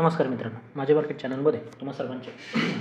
नमस्कार मित्रांनो, माझ्या मार्केट चॅनलमध्ये तुम्हा सर्वांचे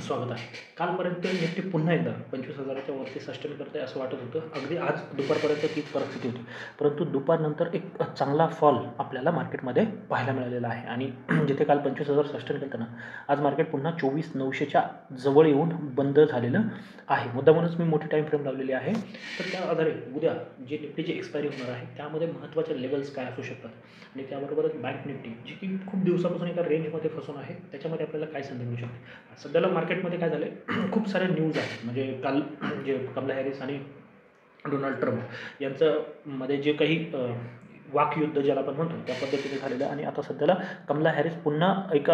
स्वागत आहे. कालपर्यंत निफ्टी पुन्हा एकदा 25,000च्या वरती सस्टेन करते असं वाटत होतं. अगदी आज दुपारपर्यंत तीच परिस्थिती होती, परंतु दुपारनंतर एक चांगला फॉल आपल्याला मार्केटमध्ये पाहायला मिळालेला आहे. आणि जिथे काल 25,000 सस्टेन करतं ना, आज मार्केट पुन्हा 24,900च्या जवळ येऊन बंद झालेलं आहे. मुद्दामूनच मी मोठी टाईम फ्रेम लावलेली आहे. तर त्या आधारे उद्या जी निफ्टीची एक्सपायरी होणार आहे त्यामध्ये महत्त्वाचे लेवल्स काय असू शकतात आणि त्याबरोबरच बँक निफ्टी जी की खूप दिवसापासून एका रेंजमध्ये फसून आहे, त्याच्यामध्ये आपल्याला काय संधी मिळू शकते. सध्याला मार्केटमध्ये काय झालं आहे, खूप साऱ्या न्यूज आहेत. म्हणजे काल जे कमला हॅरिस आणि डोनाल्ड ट्रम्प यांचं मध्ये जे काही वाकयुद्ध ज्याला आपण म्हणतो त्या पद्धतीने झालेलं आहे. आणि आता सध्याला कमला हॅरिस पुन्हा एका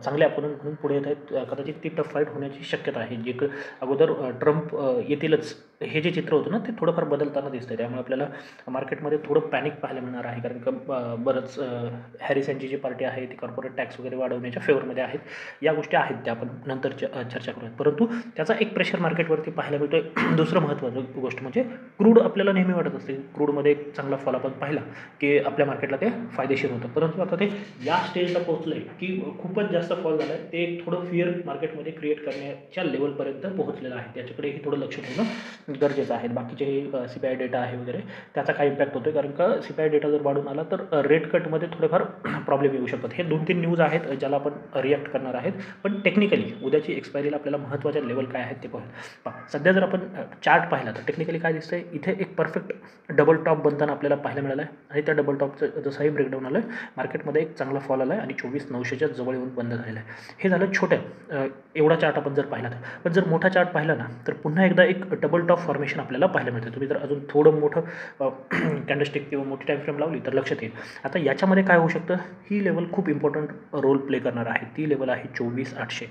चांगल्या अपोनंट म्हणून पुढे येत आहेत. कदाचित ती टफ फाईट होण्याची शक्यता आहे. जे अगोदर ट्रम्प येतीलच हे जे चित्र होतं ना, ते थोडंफार बदलताना दिसतं. त्यामुळे आपल्याला मार्केटमध्ये थोडं पॅनिक पाहायला मिळणार आहे. कारण का बरंच हॅरिस यांची जी पार्टी आहे ती कॉर्पोरेट टॅक्स वगैरे वाढवण्याच्या फेवरमध्ये आहेत. या गोष्टी आहेत त्या आपण नंतर चर्चा करूयात. परंतु त्याचा एक प्रेशर मार्केटवरती पाहायला मिळतो आहे. दुसरं महत्त्वाचं गोष्ट म्हणजे क्रूड आपल्याला नेहमी वाटत असते, क्रूडमध्ये एक चांगला फॉल आपण पाहिला की आपल्या मार्केटला ते फायदेशीर होतं. परंतु आता ते या स्टेजला पोहोचलं आहे की खूपच जास्त फॉल झाला आहे. ते एक थोडं फिअर मार्केटमध्ये क्रिएट करण्याच्या लेवलपर्यंत पोहोचलेलं आहे. त्याच्याकडेही थोडं लक्ष ठेवणं गरजेचं आहे. बाकीचे CPI डेटा आहे वगैरे त्याचा काय इम्पॅक्ट होतो, कारण का CPI डेटा जर वाढून आला तर रेट कटमध्ये थोडेफार प्रॉब्लेम येऊ शकतात. हे 2-3 न्यूज आहेत ज्याला आपण रिॲक्ट करणार आहेत. पण टेक्निकली उद्याची एक्सपायरीला आपल्याला महत्त्वाच्या लेवल काय आहेत ते पाहूया. सध्या जर आपण चार्ट पाहिला तर टेक्निकली काय दिसतंय, इथे एक परफेक्ट डबल टॉप बनताना आपल्याला पाहायला मिळालं आहे. आणि त्या डबल टॉपचं जसंही ब्रेकडाऊन आलं आहे, मार्केटमध्ये एक चांगला फॉल आला आहे आणि 24,900च्या जवळ येऊन बंद झालेलं आहे. हे झालं छोट्या एवढा चार्ट आपण जर पाहिला तर. पण जर मोठा चार्ट पाहिला ना, तर पुन्हा एकदा एक डबल टॉप फॉर्मेशन आपल्याला पाहायला मिळतं. तुम्ही जर अजून थोडं मोठं कॅन्डलस्टिक किंवा मोठी टाईम फ्रेम लावली तर लक्षात येईल. आता याच्यामध्ये काय होऊ शकतं, ही लेवल खूप इम्पॉर्टंट रोल प्ले करणार आहे. ती लेवल आहे 24,800.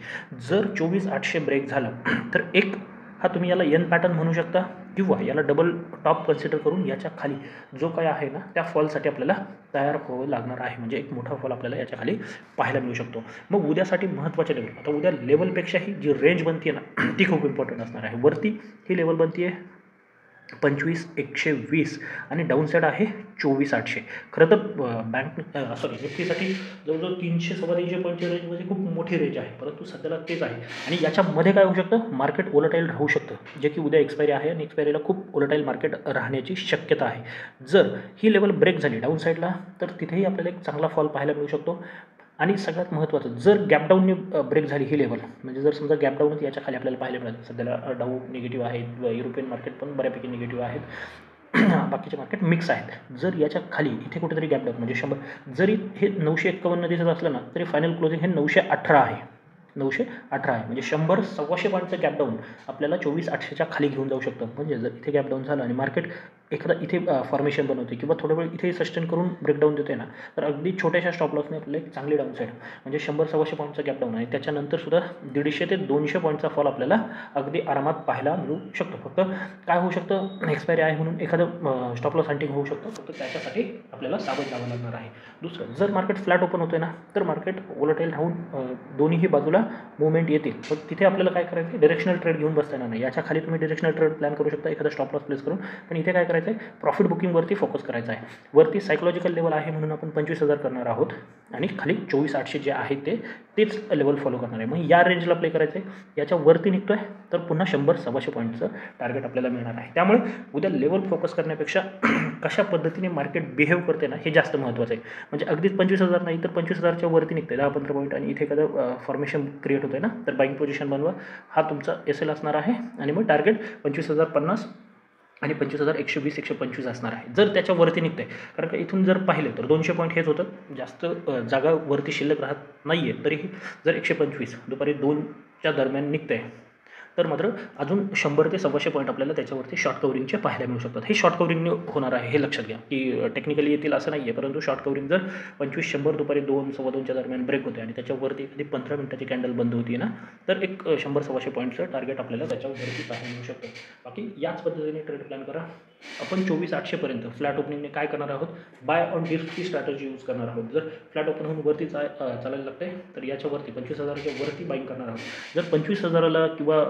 जर 24,800 ब्रेक झालं तर एक हा तुम्ही याला एन पॅटर्न म्हणू शकता किंवा याला डबल टॉप कन्सिडर करून याच्या खाली जो काय आहे ना त्या फॉलसाठी आपल्याला तयार व्हावं लागणार आहे. म्हणजे एक मोठा फॉल आपल्याला याच्या खाली पाहायला मिळू शकतो. मग उद्यासाठी महत्त्वाचे लेवल, आता उद्या लेवलपेक्षाही जी रेंज बनते ना ती खूप इम्पॉर्टंट असणार आहे. वरती ही लेवल बनते आहे 25,120 आणि डाऊन साईड आहे 24,800. खरं तर निफ्टीसाठी जवळजवळ 300-350 पॉईंटची रेंज म्हणजे खूप मोठी रेंज आहे, परंतु सध्याला तेच आहे. आणि याच्यामध्ये काय होऊ शकतं, मार्केट वोलटाईल राहू शकतं, जे की उद्या एक्सपायरी आहे आणि एक्सपायरीला खूप वोलटाईल मार्केट राहण्याची शक्यता आहे. जर ही लेवल ब्रेक झाली डाऊन साईडला तर तिथेही आपल्याला एक चांगला फॉल पाहायला मिळू शकतो. आणि सगळ्यात महत्त्वाचं, जर गॅपडाऊनने ब्रेक झाली ही लेवल, म्हणजे जर समजा गॅपडाऊन याच्या खाली आपल्याला पाहायला मिळालं, सध्याला डाऊ निगेटिव्ह आहेत, युरोपियन मार्केट पण बऱ्यापैकी निगेटिव्ह आहेत, बाकीचे मार्केट मिक्स आहेत. जर याच्या खाली इथे कुठेतरी गॅपडाऊन म्हणजे 100, जरी हे 951 दिसत असलं ना तरी फायनल क्लोजिंग हे 918 आहे. 918 आहे म्हणजे 100-125 पॉईंटचं गॅपडाऊन आपल्याला 24,800च्या खाली घेऊन जाऊ शकतं. म्हणजे जर इथे गॅपडाऊन झालं आणि मार्केट एखादा इथे फॉर्मेशन बनवते किंवा थोडा वेळ इथे सस्टेन करून ब्रेकडाऊन देते ना, तर अगदी छोट्याशा स्टॉप लॉसने आपल्याला एक चांगली डाऊन साईड म्हणजे 100-125 पॉईंटचा गॅपडाऊन आहे. त्याच्यानंतर सुद्धा 150 ते 200 पॉईंटचा फॉल आपल्याला अगदी आरामात पाहायला मिळू शकतो. फक्त काय होऊ शकतं, एक्सपायरी आहे म्हणून एखादं स्टॉप लॉस हंटिंग होऊ शकतं. फक्त त्याच्यासाठी आपल्याला सावध राहावं लागणार आहे. दुसरं, जर मार्केट फ्लॅट ओपन होतं ना तर मार्केट वोलटाईल राहून दोन्हीही बाजूला मुवमेंट येतील. पण तिथे आपल्याला काय करायचं आहे, डिरेक्शनल ट्रेड घेऊन बसता येणार नाही. याच्या खाली तुम्ही डिरेक्शनल ट्रेड प्लॅन करू शकता एखादा स्टॉप लॉस प्लेस करून. पण इथे काय करायचं आहे, प्रॉफिट बुकिंगवरती फोकस करायचा आहे. वरती सायकोलॉजिकल लेवल आहे म्हणून आपण 25,000 करणार आहोत आणि खाली 24,800 जे आहे तेच लेवल फॉलो करणार आहे. मग या रेंजला प्ले करायचं आहे. याच्या वरती निघतो आहे तर पुन्हा 100-125 पॉईंटचं टार्गेट आपल्याला मिळणार आहे. त्यामुळे उद्या लेवल फोकस करण्यापेक्षा कशा पद्धतीने मार्केट बिहेव करते ना हे जास्त महत्त्वाचं आहे. म्हणजे अगदीच 25,000 नाही तर 25,000च्या वरती निघते 10-15 पॉईंट आणि इथे एखादं फॉर्मेशन क्रिएट होतं आहे ना, तर बाईंग पोझिशन बनवा. हा तुमचा SL असणार आहे आणि मग टार्गेट 25,050 आणि 25,120-125 असणार आहे. जर त्याच्यावरती निघतं आहे, कारण का इथून जर पाहिलं तर 200 पॉईंट हेच होतं, जास्त जागा वरती शिल्लक राहत नाही आहे. तरीही जर 125 दुपारी 2च्या दरम्यान निघतं आहे तर मात्र अजून 100 ते 125 पॉईंट आपल्याला त्याच्यावरती शॉर्ट कवरिंगचे पाहायला मिळू शकतात. हे शॉर्ट कवरिंगने होणार आहे हे लक्षात घ्या, की टेक्निकली येतील असं नाही आहे. परंतु शॉर्ट कवरिंग जर 25-100 दुपारी 2-2:15च्या दरम्यान ब्रेक होते आणि त्याच्यावरती एखादी 15 मिनिटाची कॅन्डल बंद होती ना, तर एक 100-125 पॉईंटचं टार्गेट आपल्याला त्याच्यावरती पाहायला मिळू शकतं. बाकी याच पद्धतीने ट्रेड प्लॅन करा. आपण 24,800पर्यंत फ्लॅट ओपनिंगने काय करणार आहोत, बाय ऑन डिप्सची स्ट्रॅटजी यूज करणार आहोत. जर फ्लॅट ओपन होऊन वरती चालायला लागते तर याच्यावरती 25,000च्या वरती बाईंग करणार आहोत. जर 25,000ला किंवा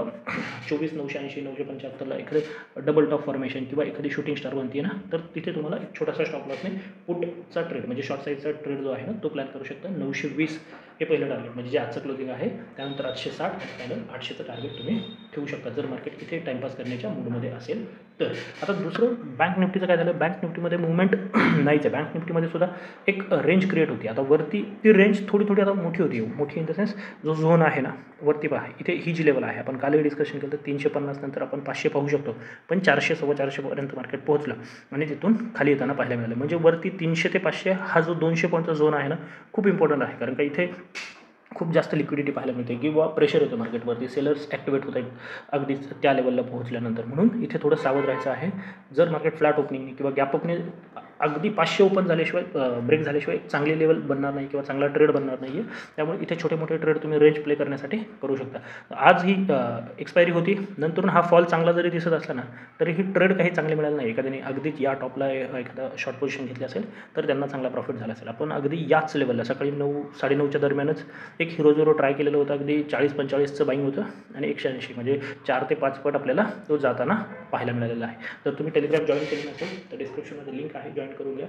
24,980, 975ला एखादं डबल टॉप फॉर्मेशन किंवा एखादी शूटिंग स्टार बनते ना, तर तिथे तुम्हाला एक छोटासा स्टॉप लॉसने पुटचा ट्रेड म्हणजे शॉर्ट साईजचा ट्रेड जो आहे ना तो प्लॅन करू शकता. 920 हे पहिलं टार्गेट म्हणजे जे आजचं क्लोजिंग आहे, त्यानंतर 860 आणि फायनल 800चं टार्गेट तुम्ही ठेवू शकता जर मार्केट इथे टाईमपास करण्याच्या मूडमध्ये असेल तर. आता दुसरं बँक निफ्टीचं काय झालं, बँक निफ्टीमध्ये मुवमेंट नाहीच आहे. बँक निफ्टीमध्ये सुद्धा एक रेंज क्रिएट होती. आता वरती ती रेंज थोडी थोडी आता मोठी होती, मोठी इन द सेन्स जो झोन आहे ना वरती पहा, इथे ही जी लेवल आहे आपण कालही डिस्कशन केलं तर 350 नंतर आपण 500 पाहू शकतो, पण 400 450 पर्यंत मार्केट पोहोचलं आणि तिथून खाली येताना पाहायला मिळालं. म्हणजे वरती 300 ते 500 हा जो 200 पॉईंटचा झोन आहे ना खूप इम्पॉर्टंट आहे, कारण का इथे खूप जास्त लिक्विडिटी पाहायला मिळते किंवा प्रेशर येतं मार्केटवरती, सेलर्स ॲक्टिवेट होत आहेत अगदीच त्या लेवलला पोहोचल्यानंतर. म्हणून इथे थोडं सावध राहायचं आहे. जर मार्केट फ्लॅट ओपनिंग किंवा गॅप ओपनिंग अगदी 500 ओपन झाल्याशिवाय ब्रेक झाल्याशिवाय चांगली लेवल बनणार नाही किंवा चांगला ट्रेड बनणार नाही आहे. त्यामुळे इथे छोटे मोठे ट्रेड तुम्ही रेंज प्ले करण्यासाठी करू शकता. आज ही एक्सपायरी होती, नंतरून हा फॉल चांगला जरी दिसत असला ना तरी ही ट्रेड काही चांगले मिळालं नाही. एखाद्याने अगदीच या टॉपला एखादा शॉर्ट पोझिशन घेतली असेल तर त्यांना चांगला प्रॉफिट झाला असेल. आपण अगदी याच लेवलला सकाळी 9 साडेनऊच्या दरम्यानच एक हिरो ट्राय केलेलं होतं, अगदी 40-45चं बाईंग होतं आणि 180 म्हणजे 4 ते 5 पट आपल्याला तो जाताना पाहायला मिळालेला आहे. तर तुम्ही टेलिग्राम जॉईन केलं नसेल तर डिस्क्रिप्शनमध्ये लिंक आहे, जॉईन करून घ्या.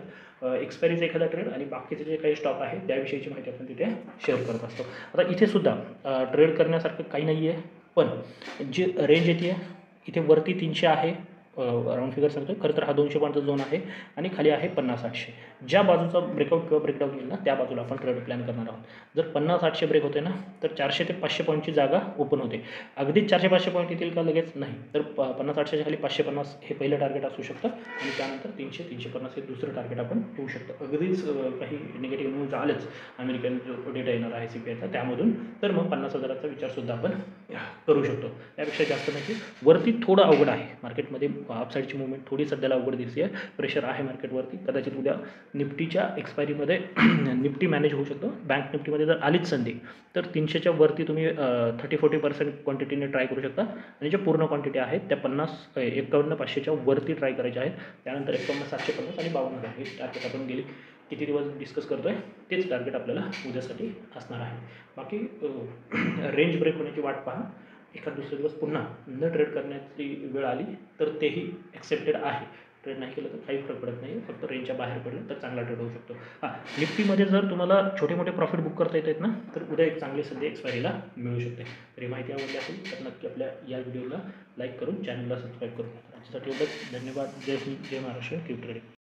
एक्सपायरीचा एखादा ट्रेड आणि बाकीचे जे काही स्टॉक आहे त्याविषयीची माहिती आपण तिथे शेअर करत असतो. आता इथे सुद्धा ट्रेड करण्यासारखं काही नाही आहे, पण जी रेंज येते इथे वरती 300 आहे, राऊंड फिगर सांगतो. खरं तर हा 200 पॉईंटचा झोन आहे आणि खाली आहे 50-800. ज्या बाजूचा ब्रेकआउट किंवा ब्रेकडाऊन येईल ना त्या बाजूला आपण ट्रेड प्लॅन करणार आहोत. जर 50-800 ब्रेक होते ना तर 400 ते 500 पॉईंटची जागा ओपन होते. अगदीच 400-500 पॉईंट येतील का लगेच नाही, तर 50-800च्या खाली 550 हे पहिलं टार्गेट असू शकतं आणि त्यानंतर 300-350 हे दुसरं टार्गेट आपण ठेवू शकतो. अगदीच काही निगेटिव्ह न्यूज आलेच, अमेरिकन जो डेटा येणार आहे CPIचा त्यामधून, तर मग 50,000चा विचारसुद्धा आपण करू शकतो. त्यापेक्षा जास्त नाही. वरती थोडं अवघड आहे मार्केटमध्ये, अपसाईडची मुवमेंट थोडी सध्याला अवघड दिसते आहे, प्रेशर आहे मार्केटवरती. कदाचित उद्या निफ्टीच्या एक्सपायरीमध्ये निफ्टी मॅनेज होऊ शकतो. बँक निफ्टीमध्ये जर आलीच संधी तर 300च्या वरती तुम्ही 30-40% क्वांटिटीने ट्राय करू शकता आणि ज्या पूर्ण क्वांटिटी आहेत त्या 51-500च्या वरती ट्राय करायच्या आहेत. त्यानंतर 51-750 आणि 52,000 हे टार्गेट आपण गेली किती दिवस डिस्कस करतो आहे तेच टार्गेट आपल्याला उद्यासाठी असणार आहे. बाकी रेंज ब्रेक होण्याची वाट पहा. एखाद दुसरे दिवस पुन्हा न ट्रेड करण्याची वेळ आली तर तेही ॲक्सेप्टेड आहे. ट्रेड नाही केलं तर काही फरक पडत नाही, फक्त रेंजच्या बाहेर पडलं तर चांगला ट्रेड होऊ शकतो. निफ्टीमध्ये जर तुम्हाला छोटे मोठे प्रॉफिट बुक करता येत आहेत ना तर उद्या एक चांगली संधी एक्सपायरीला मिळू शकते. तर ही माहिती आवडली असेल तर नक्की आपल्या या व्हिडिओला लाईक करून चॅनलला सबस्क्राईब करून घ्या. आजसाठी एवढंच. धन्यवाद. जय हिंद, जय महाराष्ट्र. Keep trading.